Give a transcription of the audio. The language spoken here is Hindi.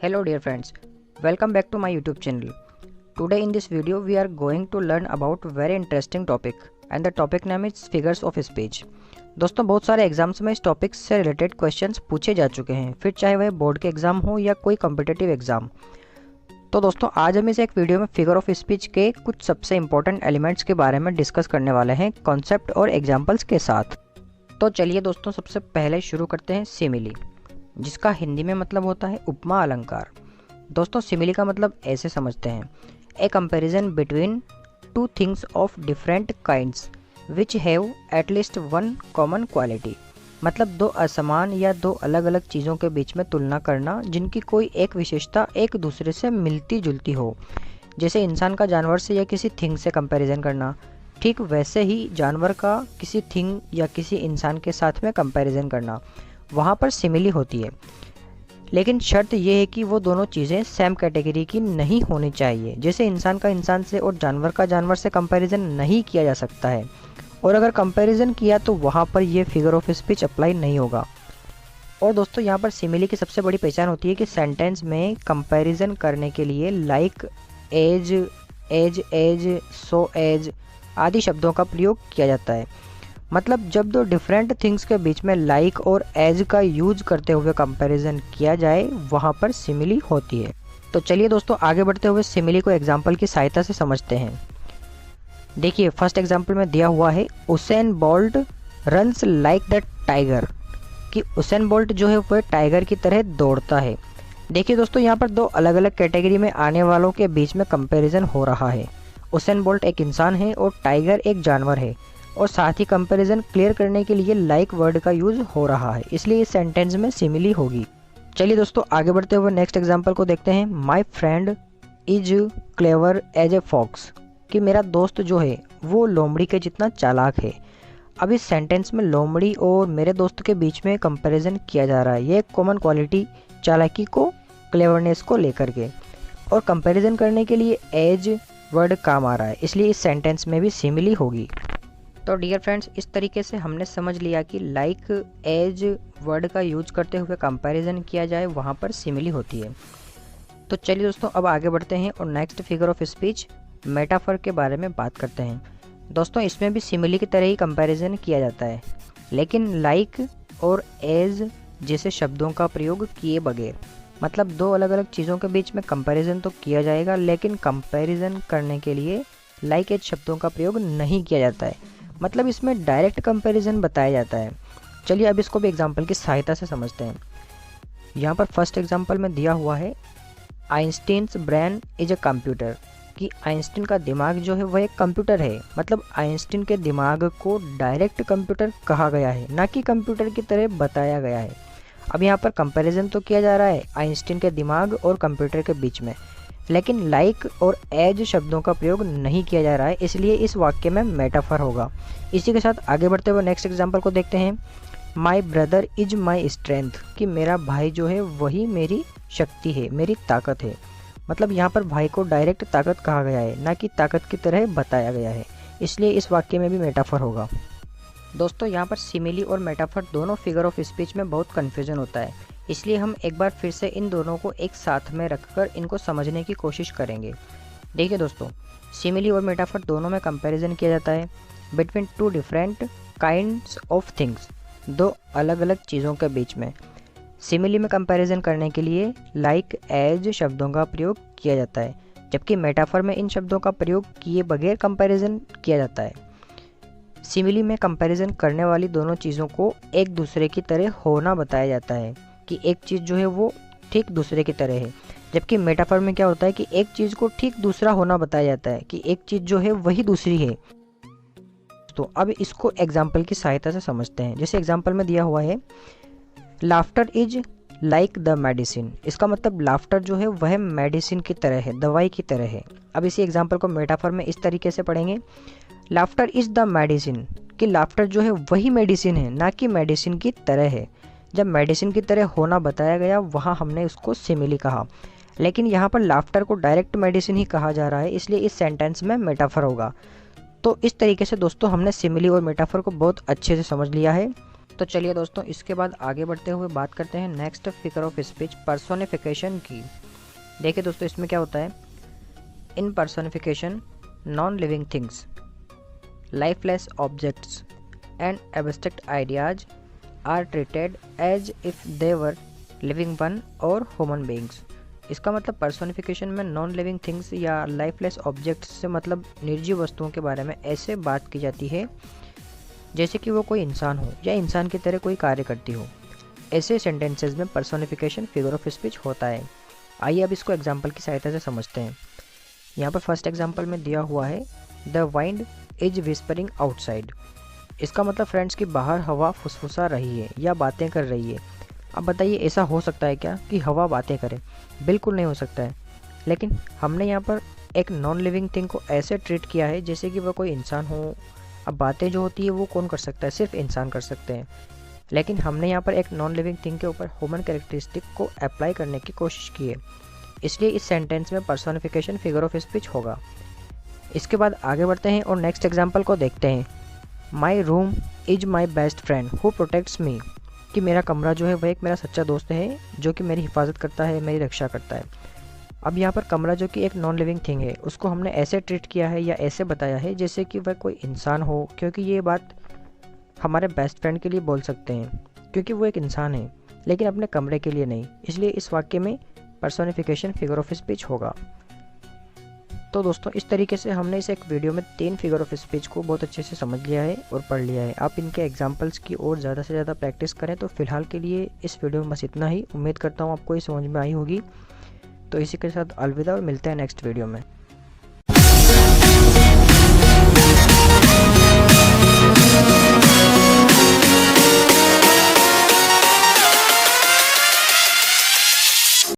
Hello dear friends, welcome back to my YouTube channel. Today in this video we are going to learn about very interesting topic and the topic name is figures of speech. दोस्तों बहुत सारे एग्जाम्स में इस टॉपिक से रिलेटेड क्वेश्चंस पूछे जा चुके हैं, फिर चाहे वह बोर्ड के एग्जाम हो या कोई कॉम्पिटिटिव एग्जाम। तो दोस्तों आज हम इस एक वीडियो में फिगर ऑफ स्पीच के कुछ सबसे इंपॉर्टेंट एलिमेंट्स के बारे में डिस्कस करने वाले हैं कॉन्सेप्ट और एग्जाम्पल्स के साथ। तो चलिए दोस्तों सबसे पहले शुरू करते हैं सिमिली, जिसका हिंदी में मतलब होता है उपमा अलंकार। दोस्तों सिमिली का मतलब ऐसे समझते हैं, a comparison between two things of different kinds which have at least one common quality. मतलब दो असमान या दो अलग अलग चीज़ों के बीच में तुलना करना जिनकी कोई एक विशेषता एक दूसरे से मिलती जुलती हो। जैसे इंसान का जानवर से या किसी थिंग से कंपैरिजन करना, ठीक वैसे ही जानवर का किसी थिंग या किसी इंसान के साथ में कंपैरिजन करना, वहाँ पर सिमिली होती है। लेकिन शर्त यह है कि वो दोनों चीज़ें सेम कैटेगरी की नहीं होनी चाहिए। जैसे इंसान का इंसान से और जानवर का जानवर से कंपैरिजन नहीं किया जा सकता है, और अगर कंपैरिजन किया तो वहाँ पर ये फिगर ऑफ स्पीच अप्लाई नहीं होगा। और दोस्तों यहाँ पर सिमिली की सबसे बड़ी पहचान होती है कि सेंटेंस में कंपैरिजन करने के लिए like, as, as as, so as आदि शब्दों का प्रयोग किया जाता है। मतलब जब दो डिफरेंट थिंग्स के बीच में लाइक और एज का यूज करते हुए कंपैरिजन किया जाए वहाँ पर सिमिली होती है। तो चलिए दोस्तों आगे बढ़ते हुए सिमिली को एग्जाम्पल की सहायता से समझते हैं। देखिए फर्स्ट एग्जाम्पल में दिया हुआ है Usain bolt runs like the tiger, कि उसेन बोल्ट जो है वह टाइगर की तरह दौड़ता है। देखिए दोस्तों यहाँ पर दो अलग अलग कैटेगरी में आने वालों के बीच में कंपैरिजन हो रहा है। उसेन बोल्ट एक इंसान है और टाइगर एक जानवर है, और साथ ही कंपैरिजन क्लियर करने के लिए लाइक वर्ड का यूज हो रहा है, इसलिए इस सेंटेंस में सिमिली होगी। चलिए दोस्तों आगे बढ़ते हुए नेक्स्ट एग्जांपल को देखते हैं। My friend is clever as a fox, कि मेरा दोस्त जो है वो लोमड़ी के जितना चालाक है। अब इस सेंटेंस में लोमड़ी और मेरे दोस्त के बीच में कंपैरिजन किया जा रहा है, ये कॉमन क्वालिटी चालाकी को, क्लेवरनेस को लेकर के, और कंपैरिजन करने के लिए एज वर्ड काम आ रहा है, इसलिए इस सेंटेंस में भी सिमिली होगी। तो डियर फ्रेंड्स इस तरीके से हमने समझ लिया कि लाइक, एज वर्ड का यूज करते हुए कंपैरिजन किया जाए वहाँ पर सिमिली होती है। तो चलिए दोस्तों अब आगे बढ़ते हैं और next figure of speech metaphor के बारे में बात करते हैं। दोस्तों इसमें भी सिमिली की तरह ही कंपैरिजन किया जाता है, लेकिन लाइक और एज जैसे शब्दों का प्रयोग किए बगैर। मतलब दो अलग अलग चीज़ों के बीच में कंपैरिजन तो किया जाएगा, लेकिन कंपैरिजन करने के लिए लाइक, एज शब्दों का प्रयोग नहीं किया जाता है। मतलब इसमें डायरेक्ट कंपैरिजन बताया जाता है। चलिए अब इसको भी एग्जांपल की सहायता से समझते हैं। यहाँ पर फर्स्ट एग्जांपल में दिया हुआ है Einstein's brain is a computer, कि आइंस्टीन का दिमाग जो है वह एक कंप्यूटर है। मतलब आइंस्टीन के दिमाग को डायरेक्ट कंप्यूटर कहा गया है, ना कि कंप्यूटर की तरह बताया गया है। अब यहाँ पर कंपैरिजन तो किया जा रहा है आइंस्टीन के दिमाग और कंप्यूटर के बीच में, लेकिन लाइक और एज शब्दों का प्रयोग नहीं किया जा रहा है, इसलिए इस वाक्य में मेटाफर होगा। इसी के साथ आगे बढ़ते हुए नेक्स्ट एग्जांपल को देखते हैं। My brother is my strength, कि मेरा भाई जो है वही मेरी शक्ति है, मेरी ताकत है। मतलब यहाँ पर भाई को डायरेक्ट ताकत कहा गया है, ना कि ताकत की तरह बताया गया है, इसलिए इस वाक्य में भी मेटाफर होगा। दोस्तों यहाँ पर सिमिली और मेटाफर दोनों फिगर ऑफ स्पीच में बहुत कन्फ्यूजन होता है, इसलिए हम एक बार फिर से इन दोनों को एक साथ में रखकर इनको समझने की कोशिश करेंगे। देखिए दोस्तों सिमिली और मेटाफर दोनों में कंपैरिजन किया जाता है between two different kinds of things, दो अलग अलग चीज़ों के बीच में। सिमिली में कंपैरिजन करने के लिए लाइक, एज शब्दों का प्रयोग किया जाता है, जबकि मेटाफर में इन शब्दों का प्रयोग किए बगैर कंपैरिजन किया जाता है। सिमिली में कंपैरिजन करने वाली दोनों चीज़ों को एक दूसरे की तरह होना बताया जाता है, कि एक चीज़ जो है वो ठीक दूसरे की तरह है, जबकि मेटाफर में क्या होता है कि एक चीज़ को ठीक दूसरा होना बताया जाता है, कि एक चीज़ जो है वही दूसरी है। तो अब इसको एग्जाम्पल की सहायता से समझते हैं। जैसे एग्जाम्पल में दिया हुआ है laughter is like the medicine, इसका मतलब लाफ्टर जो है वह मेडिसिन की तरह है, दवाई की तरह है। अब इसी एग्जाम्पल को मेटाफर में इस तरीके से पढ़ेंगे, लाफ्टर इज द मेडिसिन, कि लाफ्टर जो है वही मेडिसिन है, ना कि मेडिसिन की तरह है। जब मेडिसिन की तरह होना बताया गया वहाँ हमने उसको सिमिली कहा, लेकिन यहाँ पर लाफ्टर को डायरेक्ट मेडिसिन ही कहा जा रहा है, इसलिए इस सेंटेंस में मेटाफर होगा। तो इस तरीके से दोस्तों हमने सिमिली और मेटाफर को बहुत अच्छे से समझ लिया है। तो चलिए दोस्तों, इसके बाद आगे बढ़ते हुए बात करते हैं next figure of speech, personification की। देखिए दोस्तों, इसमें क्या होता है, in personification non living things, lifeless objects and abstract ideas are treated as if they were living one or human beings. इसका मतलब पर्सोनिफिकेशन में नॉन लिविंग थिंग्स या लाइफलेस ऑब्जेक्ट्स से मतलब निर्जीव वस्तुओं के बारे में ऐसे बात की जाती है जैसे कि वो कोई इंसान हो या इंसान की तरह कोई कार्य करती हो। ऐसे सेंटेंसेस में पर्सोनिफिकेशन फिगर ऑफ स्पीच होता है। आइए अब इसको एग्जाम्पल की सहायता से समझते हैं। यहाँ पर फर्स्ट एग्जाम्पल में दिया हुआ है, the wind is whispering outside. इसका मतलब फ्रेंड्स कि बाहर हवा फुसफुसा रही है या बातें कर रही है। अब बताइए, ऐसा हो सकता है क्या कि हवा बातें करे? बिल्कुल नहीं हो सकता है। लेकिन हमने यहाँ पर एक नॉन लिविंग थिंग को ऐसे ट्रीट किया है जैसे कि वह कोई इंसान हो। अब बातें जो होती है वो कौन कर सकता है? सिर्फ इंसान कर सकते हैं। लेकिन हमने यहाँ पर एक नॉन लिविंग थिंग के ऊपर ह्यूमन कैरेक्टरिस्टिक को अप्लाई करने की कोशिश की है, इसलिए इस सेंटेंस में पर्सोनिफिकेशन फिगर ऑफ स्पीच होगा। इसके बाद आगे बढ़ते हैं और नेक्स्ट एग्जाम्पल को देखते हैं। My room is my best friend who protects me, कि मेरा कमरा जो है वह एक मेरा सच्चा दोस्त है जो कि मेरी हिफाजत करता है, मेरी रक्षा करता है। अब यहाँ पर कमरा जो कि एक नॉन लिविंग थिंग है, उसको हमने ऐसे ट्रीट किया है या ऐसे बताया है जैसे कि वह कोई इंसान हो, क्योंकि ये बात हमारे बेस्ट फ्रेंड के लिए बोल सकते हैं क्योंकि वो एक इंसान है, लेकिन अपने कमरे के लिए नहीं। इसलिए इस वाक्य में पर्सोनिफिकेशन फिगर ऑफ स्पीच होगा। तो दोस्तों, इस तरीके से हमने इस एक वीडियो में 3 फिगर ऑफ स्पीच को बहुत अच्छे से समझ लिया है और पढ़ लिया है। आप इनके एग्जाम्पल्स की और ज़्यादा से ज़्यादा प्रैक्टिस करें। तो फिलहाल के लिए इस वीडियो में बस इतना ही। उम्मीद करता हूँ आपको ये समझ में आई होगी। तो इसी के साथ अलविदा और मिलते हैं नेक्स्ट वीडियो में।